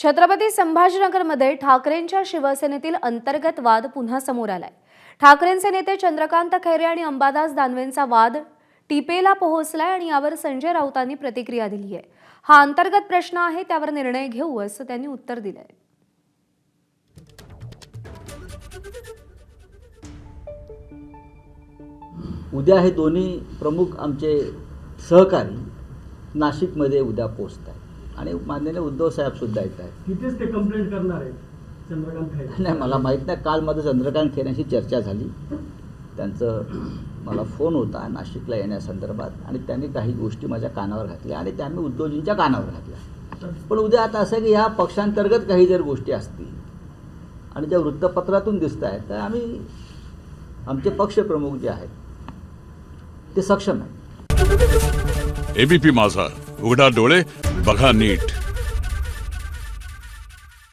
छत्रपती संभाजीनगरमध्ये ठाकरेंच्या शिवसेनेतील अंतर्गत वाद पुन्हा समोर आलाय। ठाकरेंचे नेते चंद्रकांत खैरे आणि अंबादास दानवेंचा वाद टिपेला पोहोचलाय आणि यावर संजय राऊतांनी प्रतिक्रिया दिली आहे। हा अंतर्गत प्रश्न आहे, त्यावर निर्णय घेऊ असं त्यांनी उत्तर दिलंय। उद्या हे दोन्ही प्रमुख आमचे सहकारी नाशिकमध्ये उद्या पोहोचतात आणि माननीय उद्धव साहेब सुद्धा येत आहेत। तिथेच ते कंप्लेंट करणार आहेत चंद्रकांत खैरे? नाही, मला माहीत नाही। काल माझं चंद्रकांत खैरेंशी चर्चा झाली, त्यांचं मला फोन होता नाशिकला येण्यासंदर्भात आणि त्यांनी काही गोष्टी माझ्या कानावर घातल्या आणि त्यांनी उद्धवजींच्या कानावर घातल्या। पण उद्या आता असं की ह्या पक्षांतर्गत काही जर गोष्टी असतील आणि ज्या वृत्तपत्रातून दिसत आहेत तर आम्ही आमचे पक्षप्रमुख जे आहेत ते सक्षम आहेत। एबीपी माझा, उघडा डोळे बघा नीट।